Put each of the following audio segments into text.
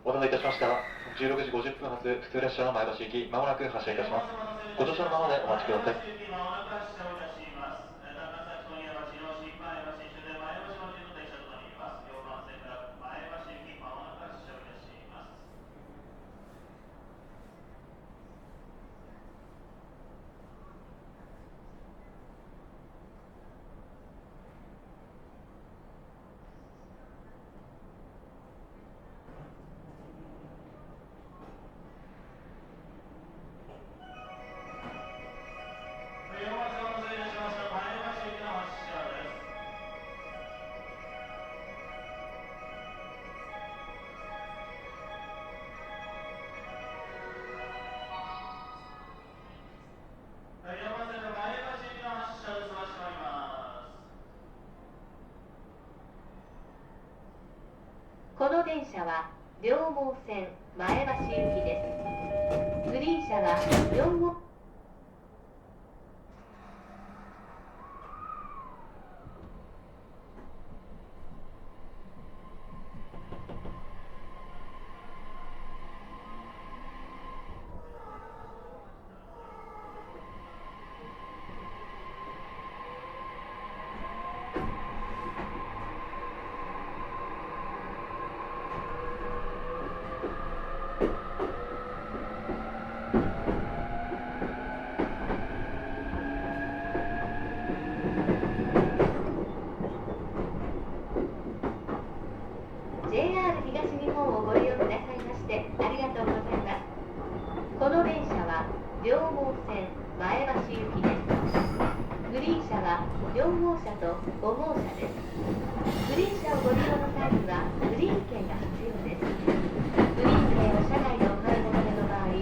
お待たせいたしました。16時50分発普通列車の前橋行き、まもなく発車いたします。ご乗車のままでお待ちください。この電車は両毛線前橋行きです。グリーン車は両毛JR 東日本をご利用くださいましてありがとうございます。この電車は両毛線前橋行きです。グリーン車は4号車と5号車です。グリーン車をご利用の際にはグリーン券が必要です。グリーン券を車内でお買い求めの場合、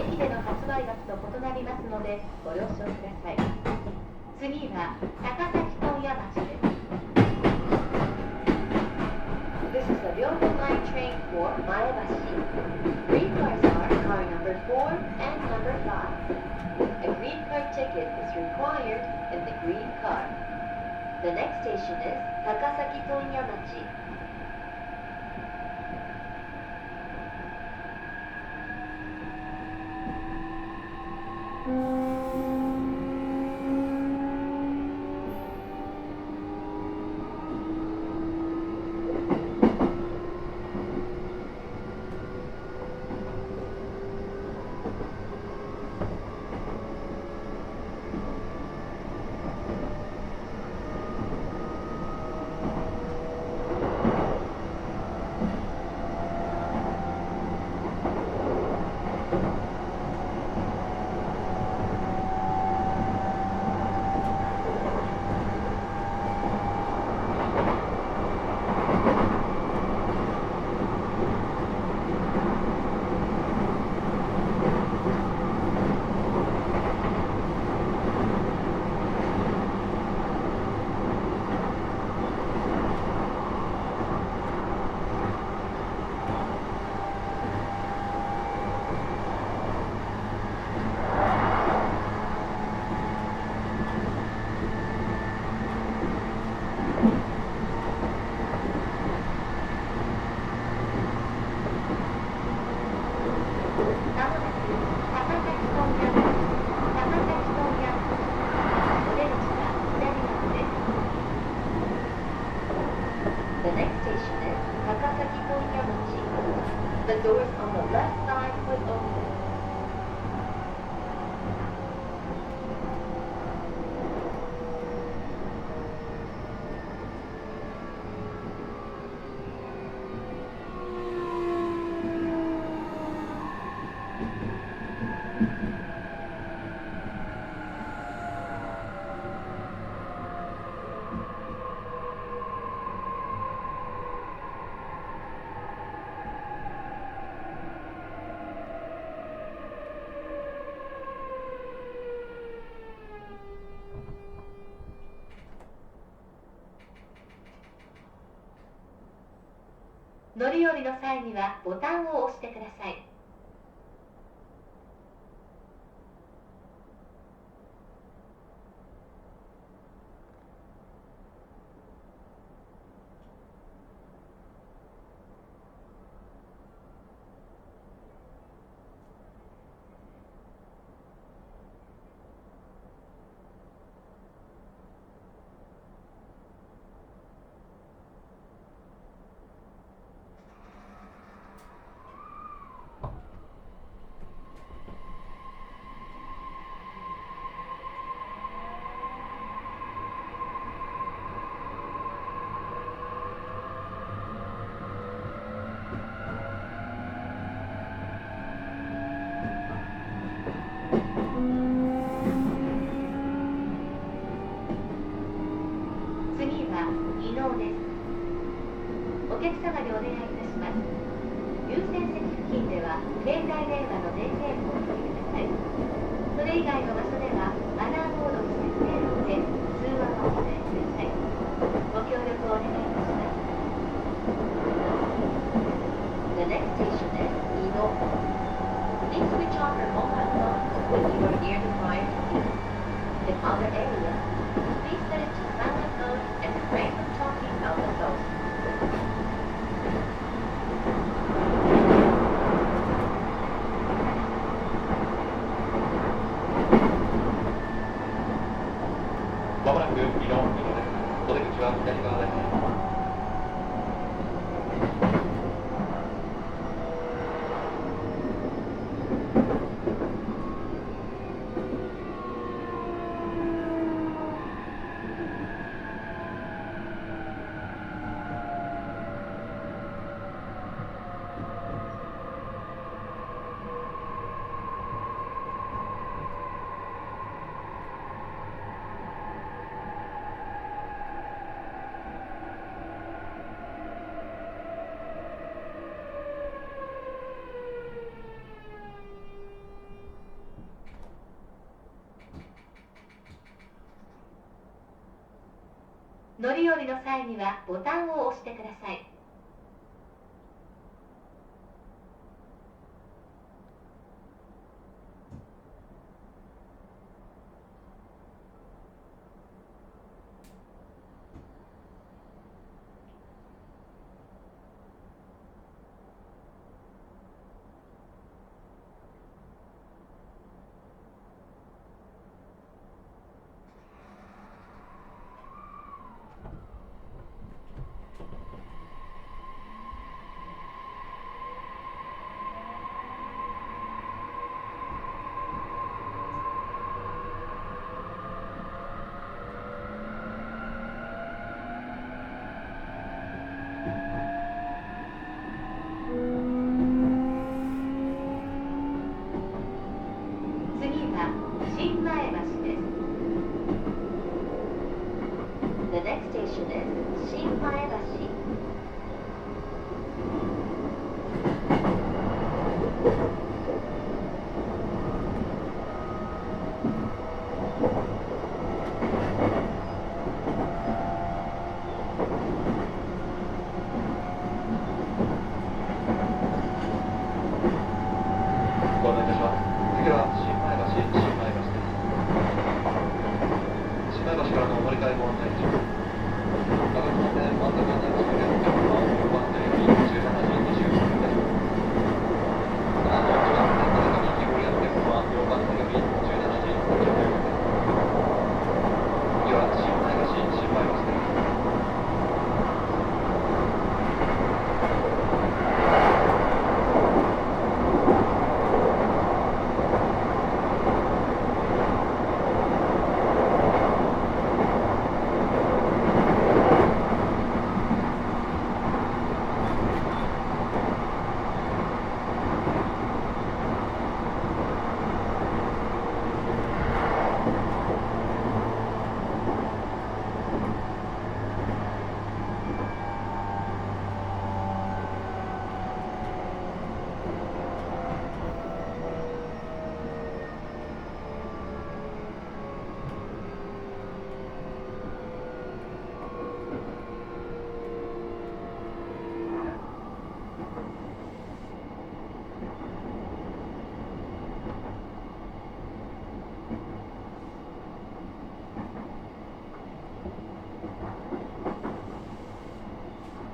駅での発売額と異なりますのでご了承ください。次は高崎問屋町です。This is the Ryoko Line train for Maebashi. Green cars are car number 4 and number 5. A green card ticket is required in the green car. The next station is Takasaki Tonyamachi. 乗り降りの際にはボタンを押してください。お客様にお願いいたします。優先席付近では携帯電話の電源をお取りください。それ以外の場所ではマナーモードに設定をして通話をお行いください。ご協力をお願いいたします。The next station is Ido. Please switch off your mobile phones when you are near the prior seat. In other areas, please set it to silent mode and refrain from talking on the phone. まもなく2の2です。お出口は左側です。乗り降りの際にはボタンを押してください。次は新前橋です。The next station is 新前橋。ご案内いたします。次は新前橋です。新前橋からのお乗り換えご案内いたします。長野線真ん中に終電の時は4番線より17時20分です。長野一番線長崎木堀屋線は4番線より17時30分です。次は新前橋です。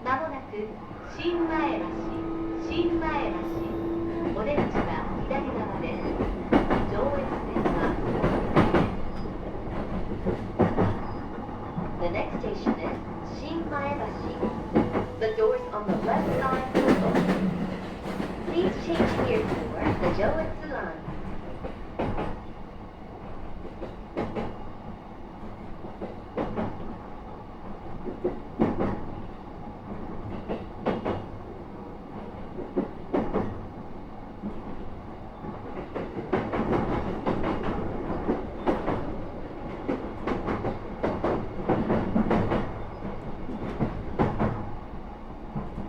まもなく新前橋。お出口は左側です。上越線はThe next station is 新前橋。The doors on the left side will open. Please change here for the 上越line. ご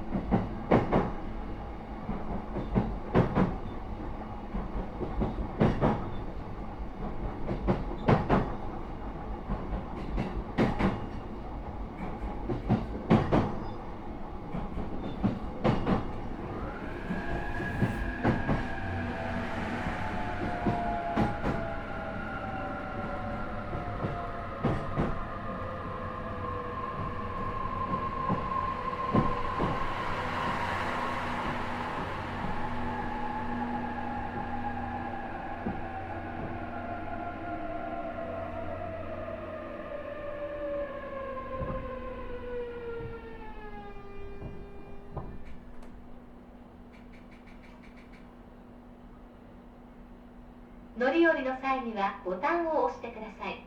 乗り降りの際にはボタンを押してください。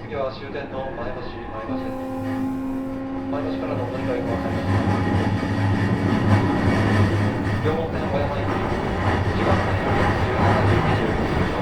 次は終点の前橋です。前橋からのお乗り換えご案内します。両門線小山行き、1番線より17時25分の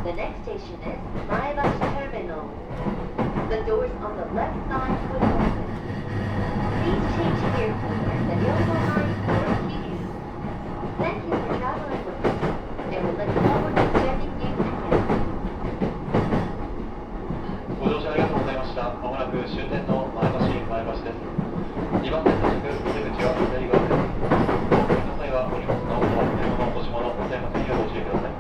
The next station is Maebashi Terminal. The doors on the left side will open. Please change here for the Nyogo Line or Kiryu. Thank you for traveling with us, and we look forward to serving you again. ご乗車ありがとうございました。まもなく終点の前橋です。2番線の出口は左側です。お降りの際はお荷物のお忘れ物、落とし物、ございませんようご注意ください。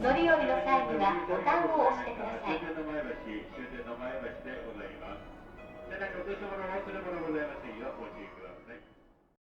乗り降りの際にはボタンを押してください。終点の前橋でございます。ただし落とし物、忘れ物ございませんよ、ご注意ください。